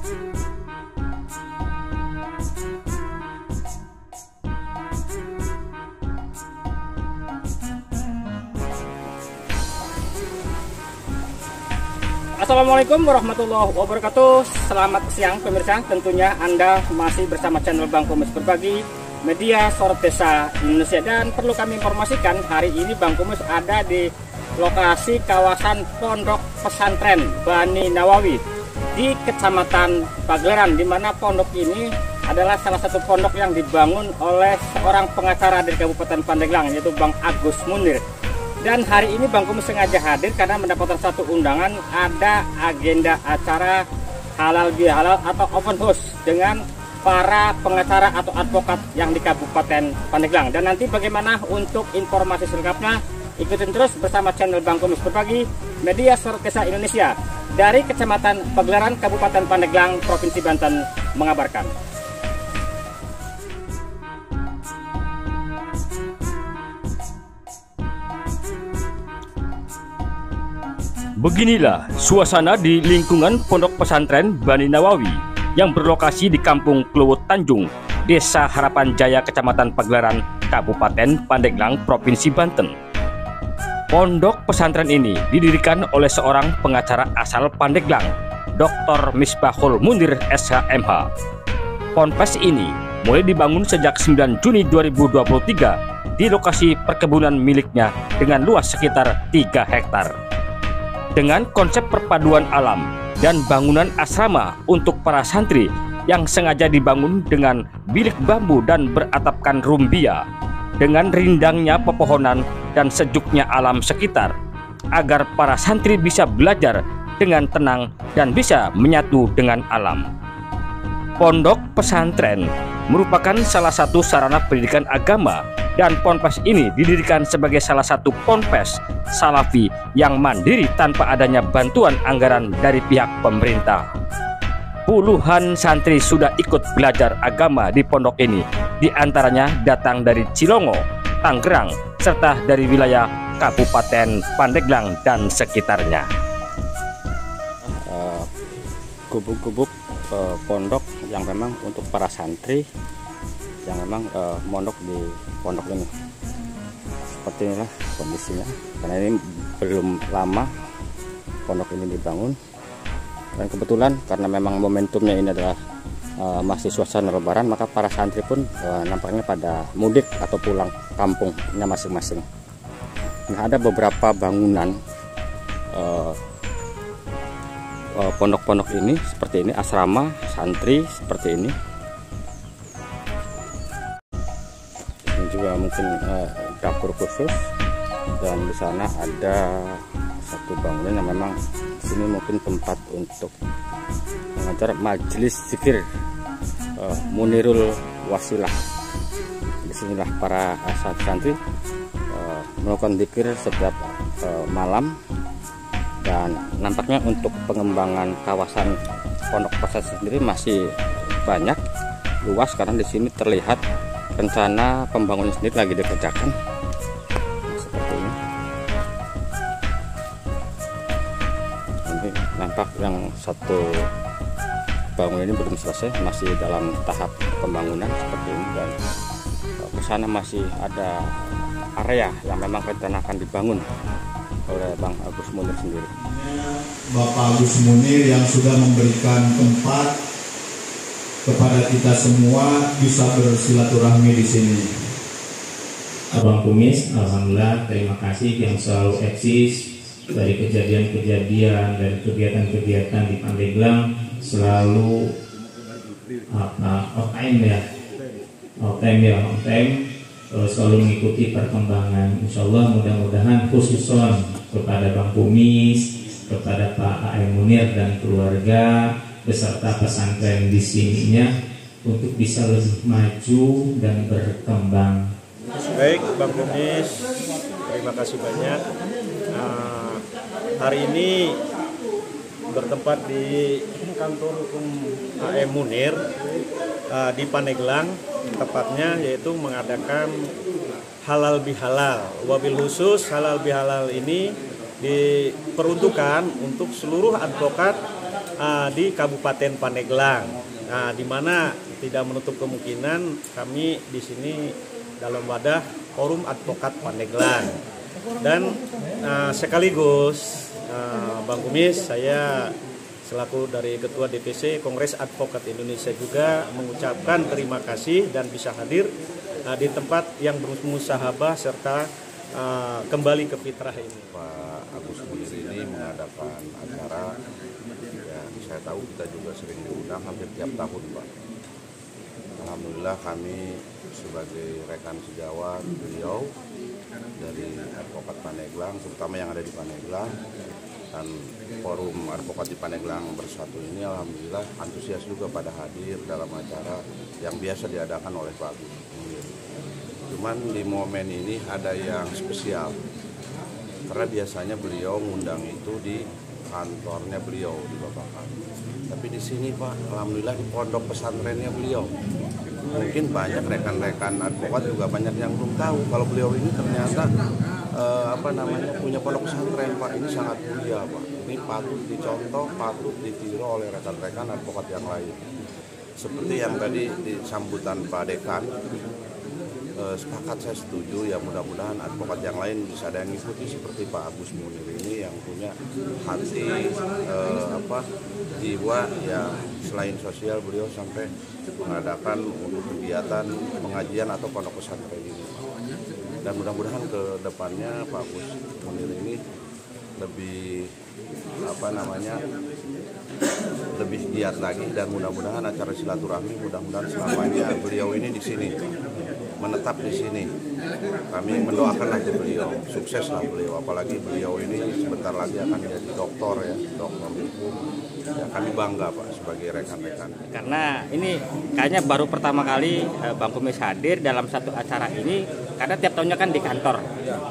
Assalamualaikum warahmatullahi wabarakatuh. Selamat siang pemirsa. Tentunya Anda masih bersama channel Bang Kumis Berbagi, media Sorot Desa Indonesia. Dan perlu kami informasikan, hari ini Bang Kumis ada di lokasi kawasan Pondok Pesantren Bani Nawawi di Kecamatan Pagelaran, di mana pondok ini adalah salah satu pondok yang dibangun oleh seorang pengacara dari Kabupaten Pandeglang, yaitu Bang Agus Munir. Dan hari ini Bang Kumis sengaja hadir karena mendapatkan satu undangan, ada agenda acara halal bihalal atau open house dengan para pengacara atau advokat yang di Kabupaten Pandeglang. Dan nanti bagaimana untuk informasi selengkapnya, ikutin terus bersama channel Bang Kumis Berbagi, media Sorot Desa Indonesia dari Kecamatan Pagelaran, Kabupaten Pandeglang, Provinsi Banten mengabarkan. Beginilah suasana di lingkungan Pondok Pesantren Bani Nawawi yang berlokasi di Kampung Kluwut Tanjung, Desa Harapan Jaya, Kecamatan Pagelaran, Kabupaten Pandeglang, Provinsi Banten. Pondok pesantren ini didirikan oleh seorang pengacara asal Pandeglang, Dr. Misbahul Munir SHMH. Ponpes ini mulai dibangun sejak 9 Juni 2023 di lokasi perkebunan miliknya dengan luas sekitar 3 hektar. Dengan konsep perpaduan alam dan bangunan asrama untuk para santri yang sengaja dibangun dengan bilik bambu dan beratapkan rumbia, dengan rindangnya pepohonan dan sejuknya alam sekitar, agar para santri bisa belajar dengan tenang dan bisa menyatu dengan alam. Pondok pesantren merupakan salah satu sarana pendidikan agama, dan ponpes ini didirikan sebagai salah satu ponpes salafi yang mandiri tanpa adanya bantuan anggaran dari pihak pemerintah. Puluhan santri sudah ikut belajar agama di pondok ini, diantaranya datang dari Cilongo, Tangerang, serta dari wilayah Kabupaten Pandeglang dan sekitarnya. Gubuk-gubuk pondok yang memang untuk para santri yang memang mondok di pondok ini. Seperti inilah kondisinya, karena ini belum lama pondok ini dibangun, dan kebetulan karena memang momentumnya ini adalah masih suasana lebaran, maka para santri pun nampaknya pada mudik atau pulang kampungnya masing-masing. Nah, ada beberapa bangunan pondok-pondok ini seperti ini, asrama santri seperti ini. Ini juga mungkin dapur khusus, dan di sana ada satu bangunan yang memang di sini mungkin tempat untuk mengajar majelis zikir Munirul Wasilah. Disinilah para santri melakukan zikir setiap malam. Dan nampaknya untuk pengembangan kawasan pondok pesantren sendiri masih banyak, luas, karena di sini terlihat rencana pembangunan sendiri lagi dikerjakan. Nah, seperti ini. Nanti nampak yang satu bangunan ini belum selesai, masih dalam tahap pembangunan seperti ini, dan ke sana masih ada area yang memang rencana akan dibangun oleh Bang Agus Munir sendiri. Bapak Agus Munir yang sudah memberikan tempat kepada kita semua bisa bersilaturahmi di sini. Abang Kumis, alhamdulillah, terima kasih yang selalu eksis dari kejadian-kejadian dan kegiatan-kegiatan di Pandeglang, selalu on time, selalu mengikuti perkembangan. Insya Allah mudah-mudahan khususon kepada Bang Kumis, kepada Pak A.M. Munir dan keluarga beserta pesantren di sininya untuk bisa lebih maju dan berkembang. Baik Bang Kumis, terima kasih banyak. Hari ini bertempat di kantor hukum A.M. Munir di Pandeglang, tepatnya yaitu mengadakan halal bihalal. Wabil khusus halal bihalal ini diperuntukkan untuk seluruh advokat di Kabupaten Pandeglang. Nah, di mana tidak menutup kemungkinan kami di sini dalam wadah Forum Advokat Pandeglang. Dan sekaligus Bang Kumis, saya selaku dari Ketua DPC Kongres Advokat Indonesia juga mengucapkan terima kasih dan bisa hadir di tempat yang bermusahabah serta kembali ke fitrah ini. Pak Agus Munir ini mengadakan acara, ya saya tahu kita juga sering diundang hampir tiap tahun, Pak. Alhamdulillah kami sebagai rekan sejawat beliau dari Advokat Pandeglang, terutama yang ada di Pandeglang, dan Forum Advokat di Pandeglang Bersatu ini alhamdulillah antusias juga pada hadir dalam acara yang biasa diadakan oleh Pak Agus Munir. Cuman di momen ini ada yang spesial, karena biasanya beliau ngundang itu di kantornya beliau di Babakan. Tapi di sini Pak, alhamdulillah di pondok pesantrennya beliau. Mungkin banyak rekan-rekan advokat juga banyak yang belum tahu kalau beliau ini ternyata punya pondok pesantren, Pak. Ini sangat mulia, Pak. Ini patut dicontoh, patut ditiru oleh rekan-rekan advokat yang lain. Seperti yang tadi di sambutan Pak Dekan, sepakat saya setuju, ya mudah-mudahan advokat yang lain bisa ada yang ikuti seperti Pak Agus Munir ini yang punya hati jiwa ya, selain sosial beliau sampai mengadakan untuk kegiatan pengajian atau pondok pesantren ini. Dan mudah-mudahan ke depannya Pak Agus Munir ini lebih lebih giat lagi, dan mudah-mudahan acara silaturahmi mudah-mudahan selamanya beliau ini di sini, menetap di sini. Kami mendoakanlah beliau, sukseslah beliau, apalagi beliau ini sebentar lagi akan jadi doktor ya, doktor hukum. Ya, kami bangga Pak sebagai rekan-rekan. Karena ini kayaknya baru pertama kali Bang Kumis hadir dalam satu acara ini, karena tiap tahunnya kan di kantor.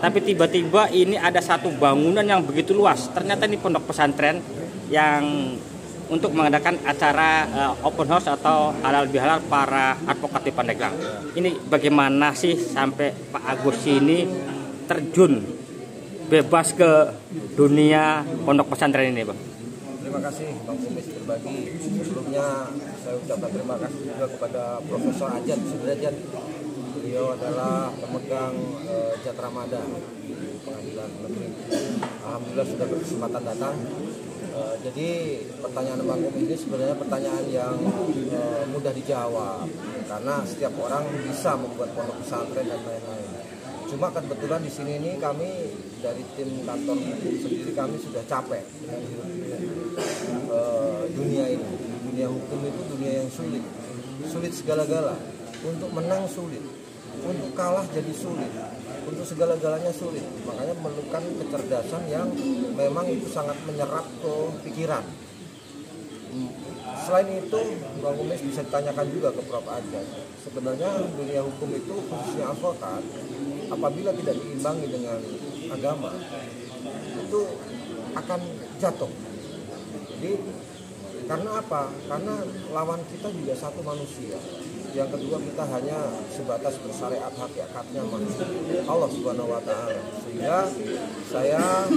Tapi tiba-tiba ini ada satu bangunan yang begitu luas. Ternyata ini pondok pesantren yang untuk mengadakan acara open house atau halal bihalal para advokat di Pandeglang. Ini bagaimana sih sampai Pak Agus ini terjun bebas ke dunia pondok pesantren ini, Bang? Terima kasih Bang Kumis berbagi. Sebelumnya saya ucapkan terima kasih juga kepada Profesor Ajat Sudrajat. Beliau adalah pemegang Jatramada di Pengadilan Negeri. Alhamdulillah sudah berkesempatan datang. Jadi pertanyaan Bang Kumis ini sebenarnya pertanyaan yang mudah dijawab, karena setiap orang bisa membuat pondok pesantren dan lain-lain. Cuma kebetulan di sini ini kami dari tim kantor hukum sendiri kami sudah capek dengan dunia ini. Dunia hukum itu dunia yang sulit, sulit segala-gala. Untuk menang sulit, untuk kalah jadi sulit, untuk segala-galanya sulit. Makanya memerlukan kecerdasan yang memang itu sangat menyerap ke pikiran. Selain itu, Bang Kumis bisa ditanyakan juga ke Prof. Ajat. Sebenarnya dunia hukum itu khususnya advokat, apabila tidak diimbangi dengan agama, itu akan jatuh. Jadi karena apa? Karena lawan kita juga satu manusia. Yang kedua, kita hanya sebatas bersyariat hakikatnya manusia, Allah Subhanahu wa Ta'ala. Sehingga saya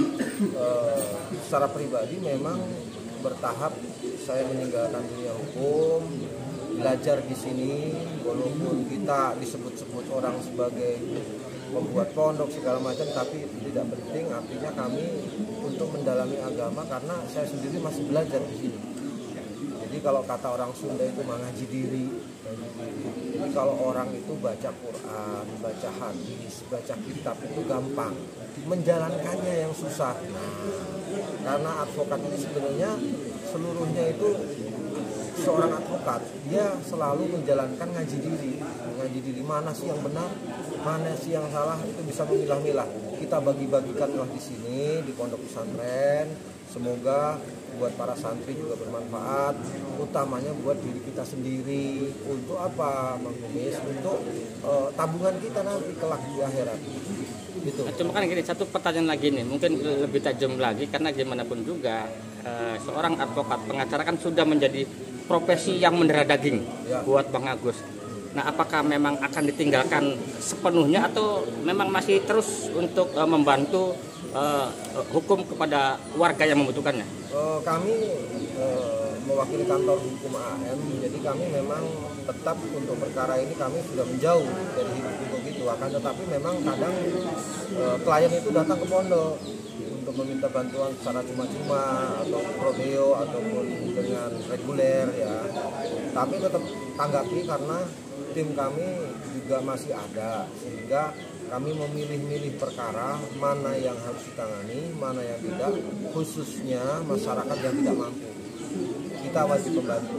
secara pribadi memang bertahap saya meninggalkan dunia hukum, belajar di sini, walaupun kita disebut-sebut orang sebagai membuat pondok segala macam, tapi tidak penting. Artinya kami untuk mendalami agama, karena saya sendiri masih belajar di sini. Jadi kalau kata orang Sunda itu mengaji diri. Jadi kalau orang itu baca Quran, baca hadis, baca kitab itu gampang, menjalankannya yang susah. Nah, karena advokat ini sebenarnya seluruhnya itu seorang advokat, dia selalu menjalankan ngaji diri, mana sih yang benar, mana sih yang salah, itu bisa memilah-milah. Kita bagi-bagikanlah di sini di pondok pesantren. Semoga buat para santri juga bermanfaat, utamanya buat diri kita sendiri. Untuk apa, Bang Kumis? Untuk tabungan kita nanti kelak di akhirat. Gitu. Cuma kan gini, satu pertanyaan lagi nih, mungkin lebih tajam lagi, karena gimana pun juga seorang advokat pengacara kan sudah menjadi profesi yang mendarah daging buat Bang Agus. Nah, apakah memang akan ditinggalkan sepenuhnya atau memang masih terus untuk membantu hukum kepada warga yang membutuhkannya? Kami mewakili kantor hukum AM, jadi kami memang tetap untuk perkara ini kami sudah menjauh dari hidup itu. Akan tetapi memang kadang klien itu datang ke pondok untuk meminta bantuan secara cuma-cuma atau prodeo ataupun dengan reguler ya. Tapi tetap tanggapi karena tim kami juga masih ada, sehingga kami memilih-milih perkara mana yang harus ditangani, mana yang tidak, khususnya masyarakat yang tidak mampu. Kita wajib membantu.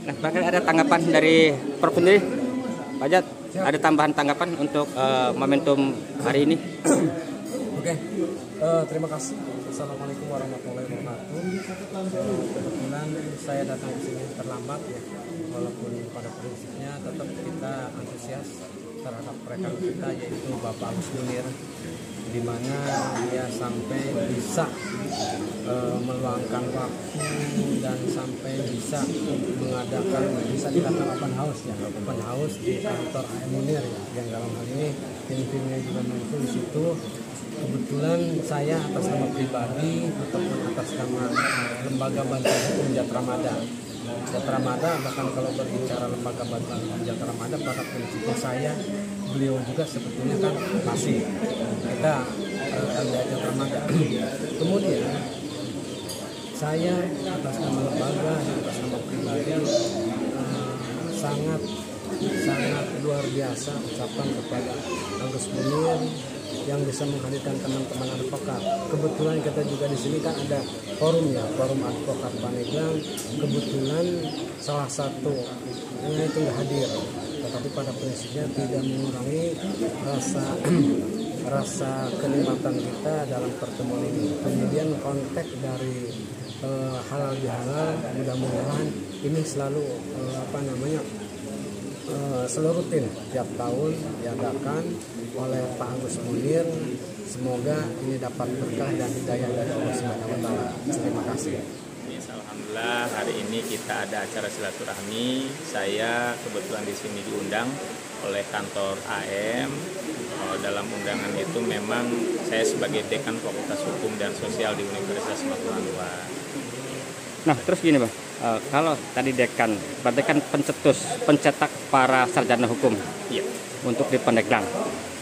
Nah, bahkan ada tanggapan dari Prof sendiri, Pak Jat, ada tambahan tanggapan untuk momentum hari ini? Oke, terima kasih. Assalamualaikum warahmatullahi wabarakatuh. Kebetulan saya datang ke sini terlambat ya, walaupun pada prinsipnya tetap kita antusias terhadap rekan kita yaitu Bapak Agus Munir, di mana dia sampai bisa meluangkan waktu dan sampai bisa mengadakan, bisa dikatakan open house di kantor AM Munir ya, yang dalam hal ini tim-timnya juga muncul di situ. Kebetulan saya atas nama pribadi ataupun atas nama Lembaga Bantuan Hukum Jatramada, bahkan kalau berbicara Lembaga Bantuan Hukum Jatramada, pada prinsipnya saya, beliau juga sebetulnya kan masih kita LBH Jatramada. Kemudian saya atas nama lembaga dan atas nama pribadi sangat luar biasa ucapan kepada Agus Munir yang bisa menghadirkan teman-teman advokat. Kebetulan kita juga di sini kan ada forum ya, forum advokat Pandeglang. Kebetulan salah satu yang itu nggak hadir, tetapi pada prinsipnya tidak mengurangi rasa kenikmatan kita dalam pertemuan ini. Kemudian konteks dari halal bihalal, mudah-mudahan ini selalu selalu rutin tiap tahun diadakan oleh Pak Agus Munir. Semoga ini dapat berkah dan hidayah dari Allah Subhanahu wa taala. Terima kasih. Alhamdulillah, hari ini kita ada acara silaturahmi. Saya kebetulan di sini diundang oleh kantor AM. Dalam undangan itu memang saya sebagai dekan Fakultas Hukum dan Sosial di Universitas Maturan II. Nah, terus gini Bang, kalau tadi dekan, berarti kan pencetak para sarjana hukum Iya. untuk di Pandeglang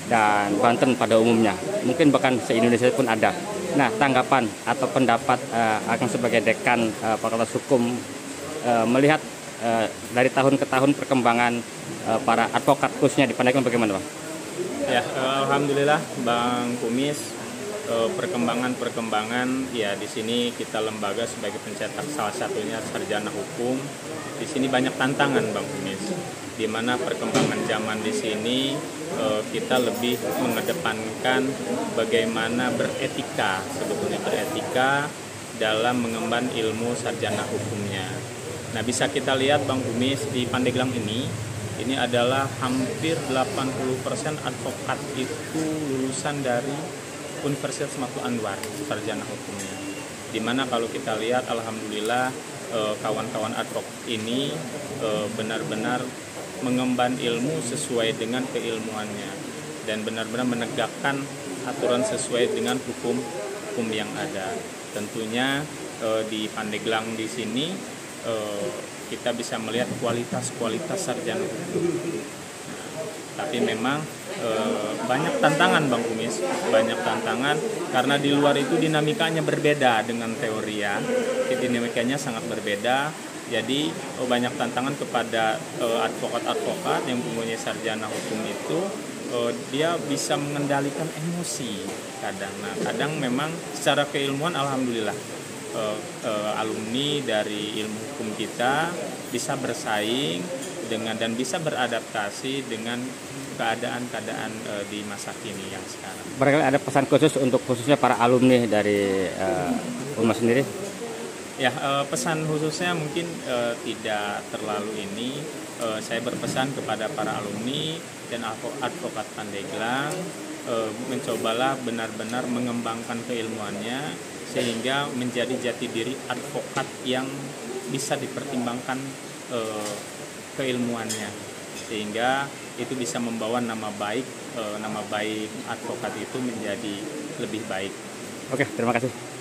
dan Banten pada umumnya, mungkin bahkan se-Indonesia pun ada. Nah, tanggapan atau pendapat Akang sebagai dekan Fakultas Hukum melihat dari tahun ke tahun perkembangan para advokat khususnya di Pandeglang bagaimana Bang? Ya, alhamdulillah Bang Kumis, perkembangan ya di sini kita lembaga sebagai pencetak salah satunya sarjana hukum. Di sini banyak tantangan Bang Kumis, di mana perkembangan zaman di sini kita lebih mengedepankan bagaimana beretika, sebetulnya beretika dalam mengemban ilmu sarjana hukumnya. Nah, bisa kita lihat Bang Kumis di Pandeglang ini adalah hampir 80% advokat itu lulusan dari Universitas Maturan Anwar, sarjana hukumnya. Dimana kalau kita lihat, alhamdulillah kawan-kawan advokat ini benar-benar mengemban ilmu sesuai dengan keilmuannya dan benar-benar menegakkan aturan sesuai dengan hukum yang ada. Tentunya di Pandeglang di sini kita bisa melihat kualitas sarjana hukum. Tapi memang banyak tantangan Bang Kumis, banyak tantangan karena di luar itu dinamikanya berbeda dengan teori ya. Dinamikanya sangat berbeda. Jadi banyak tantangan kepada advokat-advokat yang mempunyai sarjana hukum itu, dia bisa mengendalikan emosi kadang. Nah, kadang memang secara keilmuan alhamdulillah alumni dari ilmu hukum kita bisa bersaing dengan dan bisa beradaptasi dengan keadaan di masa kini yang sekarang. Barangkali ada pesan khusus untuk khususnya para alumni dari UMA sendiri? Ya, pesan khususnya mungkin tidak terlalu ini. Saya berpesan kepada para alumni dan advokat Pandeglang, mencobalah benar-benar mengembangkan keilmuannya sehingga menjadi jati diri advokat yang bisa dipertimbangkan keilmuannya, sehingga itu bisa membawa nama baik advokat itu menjadi lebih baik. Oke, terima kasih.